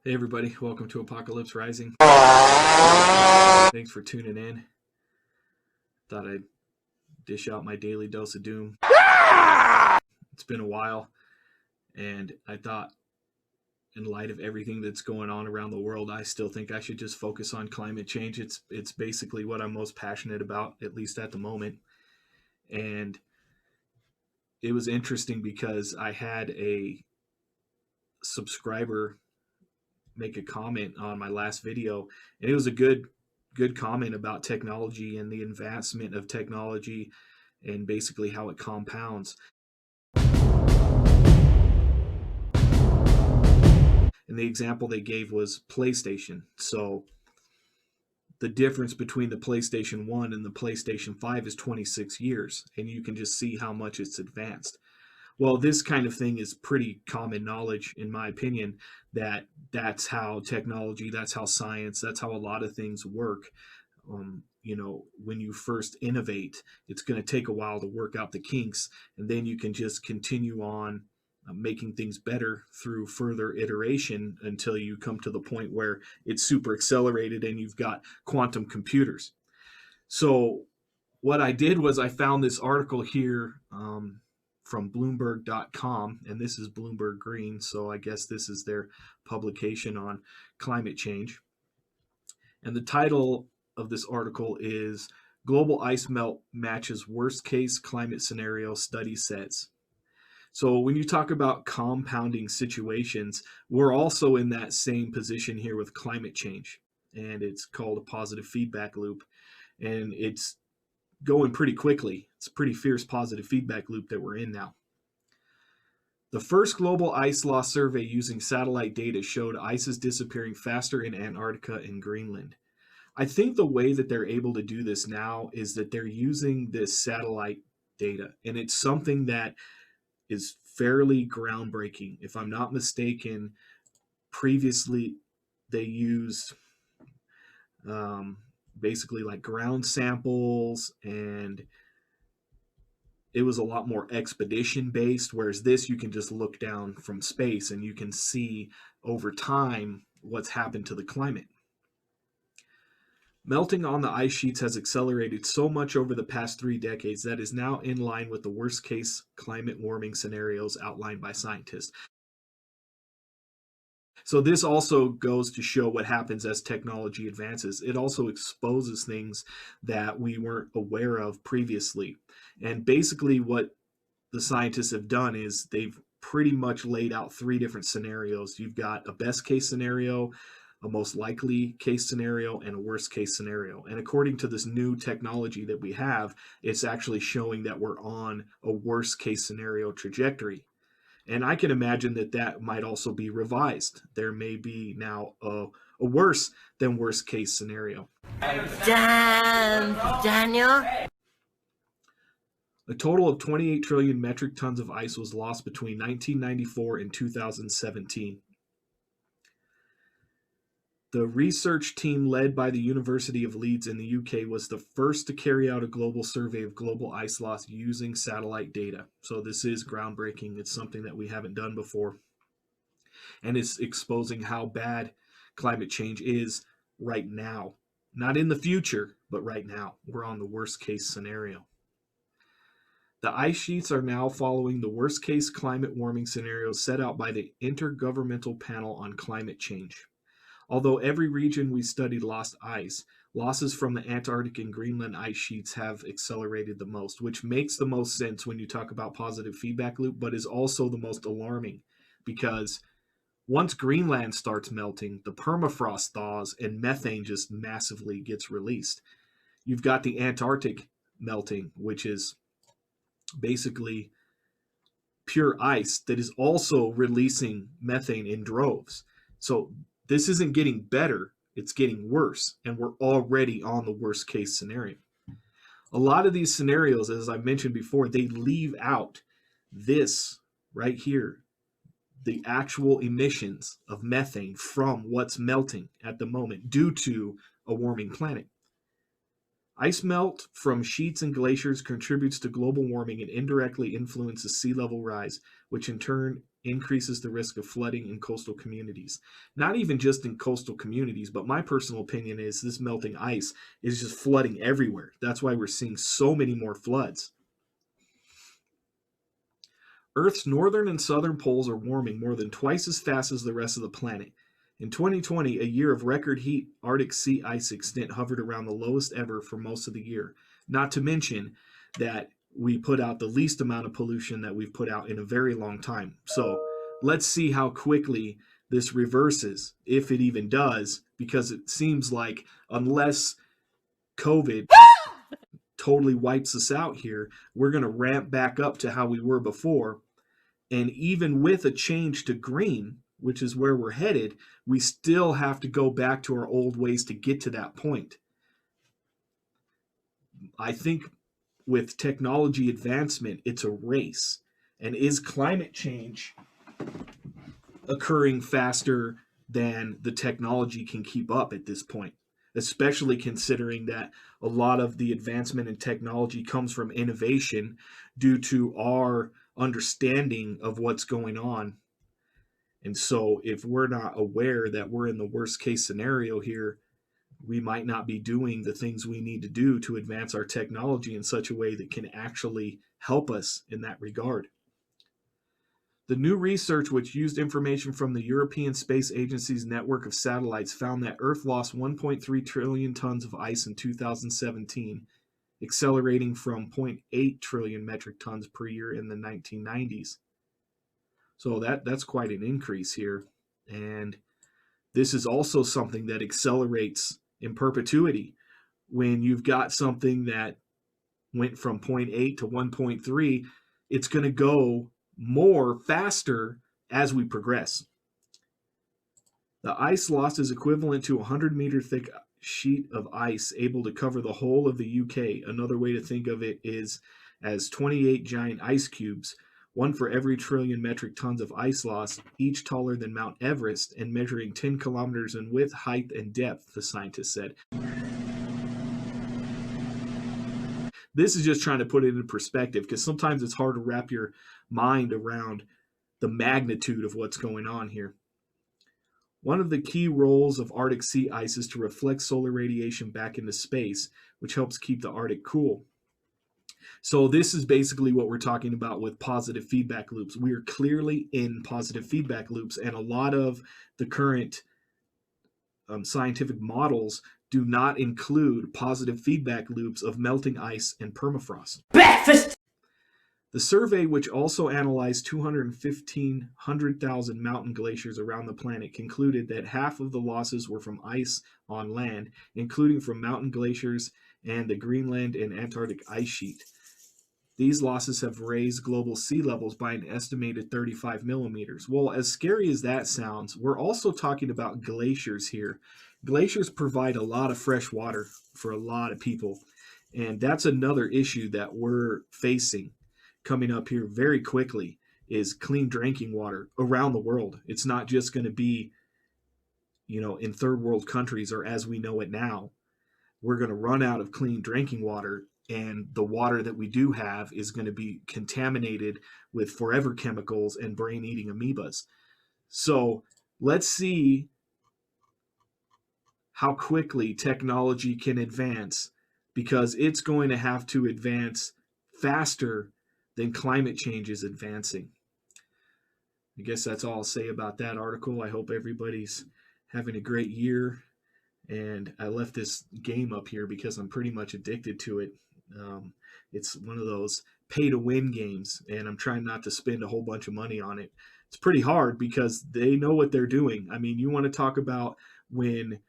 Hey everybody, welcome to Apocalypse Rising. Thanks for tuning in. Thought I'd dish out my daily dose of doom. It's been a while, and I thought, in light of everything that's going on around the world, I still think I should just focus on climate change. It's basically what I'm most passionate about, at least at the moment. And it was interesting because I had a subscriber make a comment on my last video, and it was a good comment about technology and the advancement of technology and basically how it compounds. And the example they gave was PlayStation. So the difference between the PlayStation 1 and the PlayStation 5 is 26 years, and you can just see how much it's advanced. Well, this kind of thing is pretty common knowledge, in my opinion, that's how technology, that's how science, that's how a lot of things work. When you first innovate, it's going to take a while to work out the kinks, and then you can just continue on making things better through further iteration until you come to the point where it's super accelerated and you've got quantum computers. So what I did was I found this article here from Bloomberg.com, and this is Bloomberg Green, so I guess this is their publication on climate change. And the title of this article is Global Ice Melt Matches Worst Case Climate Scenario Study Says. So when you talk about compounding situations, we're also in that same position here with climate change, and it's called a positive feedback loop, and it's going pretty quickly. It's a pretty fierce positive feedback loop that we're in now. The first global ice loss survey using satellite data showed ice is disappearing faster in Antarctica and Greenland. I think the way that they're able to do this now is that they're using this satellite data, and it's something that is fairly groundbreaking. If I'm not mistaken, previously they used basically like ground samples, and it was a lot more expedition based, whereas this you can just look down from space and you can see over time what's happened to the climate. Melting on the ice sheets has accelerated so much over the past 3 decades that is now in line with the worst case climate warming scenarios outlined by scientists. So this also goes to show what happens as technology advances. It also exposes things that we weren't aware of previously. And basically what the scientists have done is they've pretty much laid out 3 different scenarios. You've got a best case scenario, a most likely case scenario, and a worst case scenario. And according to this new technology that we have, it's actually showing that we're on a worst case scenario trajectory. And I can imagine that might also be revised. There may be now a worse than worst case scenario. Damn, Daniel. A total of 28 trillion metric tons of ice was lost between 1994 and 2017. The research team led by the University of Leeds in the UK was the first to carry out a global survey of global ice loss using satellite data. So this is groundbreaking. It's something that we haven't done before. And it's exposing how bad climate change is right now. Not in the future, but right now. We're on the worst case scenario. The ice sheets are now following the worst case climate warming scenarios set out by the Intergovernmental Panel on Climate Change. Although every region we studied lost ice, losses from the Antarctic and Greenland ice sheets have accelerated the most, which makes the most sense when you talk about positive feedback loop, but is also the most alarming because once Greenland starts melting, the permafrost thaws and methane just massively gets released. You've got the Antarctic melting, which is basically pure ice that is also releasing methane in droves. So this isn't getting better, It's getting worse, and we're already on the worst case scenario. A lot of these scenarios, as I mentioned before, they leave out this right here, the actual emissions of methane from what's melting at the moment due to a warming planet. Ice melt from sheets and glaciers contributes to global warming and indirectly influences sea level rise, which in turn increases the risk of flooding in coastal communities. Not even just in coastal communities, but my personal opinion is this melting ice is just flooding everywhere. That's why we're seeing so many more floods. Earth's northern and southern poles are warming more than twice as fast as the rest of the planet. In 2020, a year of record heat, Arctic sea ice extent hovered around the lowest ever for most of the year. Not to mention that we put out the least amount of pollution that we've put out in a very long time. So let's see how quickly this reverses, if it even does, because it seems like unless COVID totally wipes us out here, we're going to ramp back up to how we were before. And even with a change to green, which is where we're headed, we still have to go back to our old ways to get to that point. I think with technology advancement, it's a race. And is climate change occurring faster than the technology can keep up at this point? Especially considering that a lot of the advancement in technology comes from innovation due to our understanding of what's going on. And so if we're not aware that we're in the worst case scenario here, we might not be doing the things we need to do to advance our technology in such a way that can actually help us in that regard. The new research, which used information from the European Space Agency's network of satellites, found that Earth lost 1.3 trillion tons of ice in 2017, accelerating from 0.8 trillion metric tons per year in the 1990s. So that's quite an increase here. And this is also something that accelerates in perpetuity. When you've got something that went from 0.8 to 1.3, it's going to go more faster as we progress. The ice loss is equivalent to a 100-meter thick sheet of ice able to cover the whole of the UK. Another way to think of it is as 28 giant ice cubes, one for every trillion metric tons of ice loss, each taller than Mount Everest and measuring 10 kilometers in width, height, and depth, the scientists said. This is just trying to put it in perspective, because sometimes it's hard to wrap your mind around the magnitude of what's going on here. One of the key roles of Arctic sea ice is to reflect solar radiation back into space, which helps keep the Arctic cool. So this is basically what we're talking about with positive feedback loops. We are clearly in positive feedback loops, and a lot of the current scientific models do not include positive feedback loops of melting ice and permafrost. Breakfast! The survey, which also analyzed 215,000 mountain glaciers around the planet, concluded that half of the losses were from ice on land, including from mountain glaciers and the Greenland and Antarctic ice sheet. These losses have raised global sea levels by an estimated 35 millimeters. Well, as scary as that sounds, we're also talking about glaciers here. Glaciers provide a lot of fresh water for a lot of people, and that's another issue that we're facing coming up here very quickly, is clean drinking water around the world. It's not just going to be, in third world countries or as we know it now. We're going to run out of clean drinking water, and the water that we do have is going to be contaminated with forever chemicals and brain-eating amoebas. So let's see how quickly technology can advance, because it's going to have to advance faster than climate change is advancing. I guess that's all I'll say about that article. I hope everybody's having a great year. And I left this game up here because I'm pretty much addicted to it. It's one of those pay-to-win games, and I'm trying not to spend a whole bunch of money on it. It's pretty hard because they know what they're doing. I mean, you want to talk about when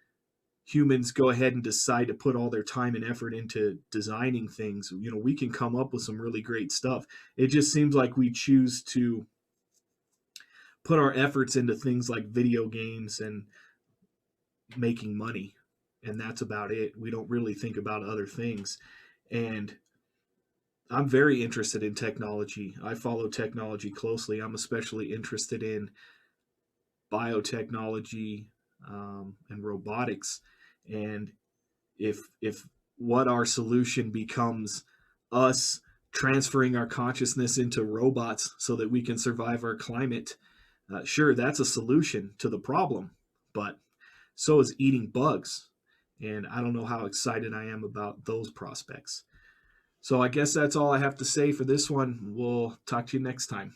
humans go ahead and decide to put all their time and effort into designing things, we can come up with some really great stuff. It just seems like we choose to put our efforts into things like video games and making money, and that's about it. We don't really think about other things. And I'm very interested in technology. I follow technology closely. I'm especially interested in biotechnology, and robotics. And if what our solution becomes us transferring our consciousness into robots so that we can survive our climate, sure, that's a solution to the problem. But so is eating bugs. And I don't know how excited I am about those prospects. So I guess that's all I have to say for this one. We'll talk to you next time.